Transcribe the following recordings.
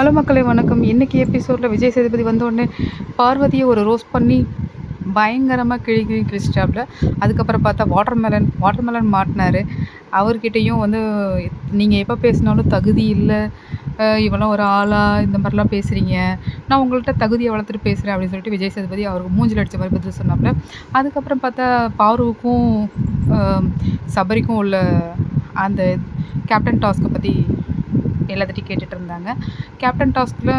Hello மக்களே வணக்கம். இன்றைக்கி எபிசோடில் விஜய் சேதுபதி வந்தோடனே பார்வதியை ஒரு ரோஸ்ட் பண்ணி பயங்கரமாக கிழிச்சிட்டாப்புல. அதுக்கப்புறம் பார்த்தா வாட்டர்மெலன் மாட்டினார். அவர்கிட்டையும் வந்து நீங்கள் எப்போ பேசினாலும் தகுதி இல்லை, இவெல்லாம் ஒரு ஆளா இந்த மாதிரிலாம் பேசுகிறீங்க, நான் உங்கள்கிட்ட தகுதியை வளர்த்துட்டு பேசுகிறேன் அப்படின்னு சொல்லிட்டு விஜய் சேதுபதி அவருக்கு மூஞ்சில் அடித்த மாதிரி பதில் சொன்னாப்புல. அதுக்கப்புறம் பார்த்தா பார்வுக்கும் சபரிக்கும் உள்ள அந்த கேப்டன் டாஸ்க்கை பற்றி எல்லாத்திட்டையும் கேட்டுட்டு இருந்தாங்க. கேப்டன் டாஸ்கில்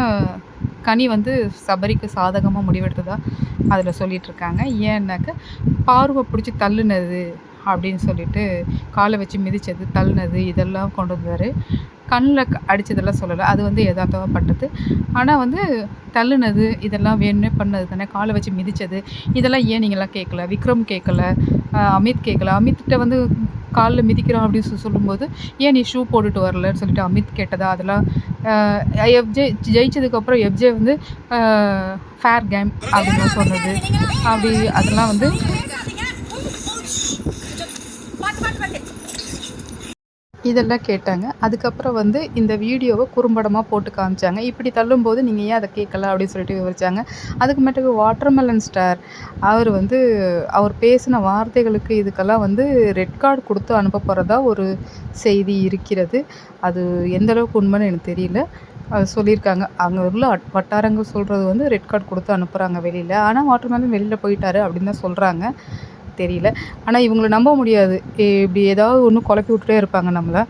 கனி வந்து சபரிக்கு சாதகமாக முடிவெடுத்ததா அதில் சொல்லிகிட்ருக்காங்க. ஏன்னாக்க பார்வை பிடிச்சி தள்ளுனது அப்படின்னு சொல்லிட்டு காலை வச்சு மிதித்தது, தள்ளுனது இதெல்லாம் கொண்டு வந்தார். கண்ணில் அடித்ததெல்லாம் சொல்லலை, அது வந்து எதார்த்தமாக பட்டது. ஆனால் வந்து தள்ளுனது இதெல்லாம் வேணும்னே பண்ணது தானே, காலை வச்சு மிதித்தது இதெல்லாம் ஏன் நீங்களாம் கேட்கல, விக்ரம் கேட்கல, அமித் கேட்கல. அமித்கிட்ட வந்து காலில் மிதிக்கிறான் அப்படின்னு சொல்லும்போது ஏன் நீ ஷூ போட்டுட்டு வரலன்னு சொல்லிட்டு அமித் கேட்டதா, அதெல்லாம் எஃப்ஜே ஜெயிச்சதுக்கப்புறம் எஃப்ஜே வந்து ஃபேர் கேம் அப்படின்னு சொன்னது, அப்படி அதெல்லாம் வந்து இதெல்லாம் கேட்டாங்க. அதுக்கப்புறம் வந்து இந்த வீடியோவை குறும்படமாக போட்டு காமிச்சாங்க. இப்படி தள்ளும்போது நீங்கள் ஏன் அதை கேட்கல அப்படின்னு சொல்லிட்டு விவரிச்சாங்க. அதுக்கு வாட்டர்மெலன் ஸ்டார் அவர் பேசின வார்த்தைகளுக்கு இதுக்கெல்லாம் வந்து ரெட் கார்டு கொடுத்து அனுப்ப போகிறதா ஒரு செய்தி இருக்கிறது. அது எந்தளவுக்கு உண்மைன்னு எனக்கு தெரியல. அது சொல்லியிருக்காங்க. அங்கே உள்ள வட்டாரங்கள் சொல்கிறது வந்து ரெட் கார்டு கொடுத்து அனுப்புகிறாங்க வெளியில். ஆனால் வாட்டர்மெலன் வெளியில் போயிட்டாரு அப்படின்னு தான் சொல்கிறாங்க. தெரியல. ஆனால் இவங்கள நம்ப முடியாது. இப்படி ஏதாவது ஒன்று குழப்பி விட்டுட்டே இருப்பாங்க நம்மளை.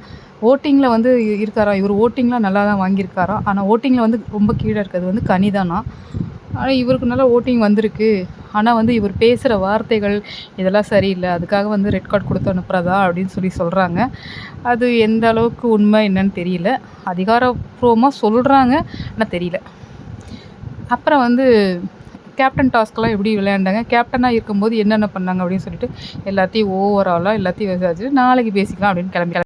ஓட்டிங்கில் வந்து இருக்காராம், இவர் ஓட்டிங்லாம் நல்லா தான் வாங்கியிருக்காராம். ஆனால் ஓட்டிங்கில் வந்து ரொம்ப கீழே இருக்கிறது வந்து கனி தானா. ஆனால் இவருக்கு நல்லா ஓட்டிங் வந்திருக்கு. ஆனால் வந்து இவர் பேசுகிற வார்த்தைகள் இதெல்லாம் சரியில்லை, அதுக்காக வந்து ரெட் கார்டு கொடுத்து அனுப்புகிறதா அப்படின்னு சொல்கிறாங்க. அது எந்த அளவுக்கு உண்மை என்னன்னு தெரியல. அதிகாரப்பூர்வமாக சொல்கிறாங்க, ஆனால் தெரியல. அப்புறம் வந்து கேப்டன் டாஸ்க்கெலாம் எப்படி விளையாண்டாங்க, கேப்டனாக இருக்கும்போது என்னென்ன பண்ணாங்க அப்படின்னு சொல்லிட்டு எல்லாத்தையும் ஓவராலாக எல்லாத்தையும் விசாரிச்சுட்டு நாளைக்கு பேசிக்கலாம் அப்படின்னு கிளம்பி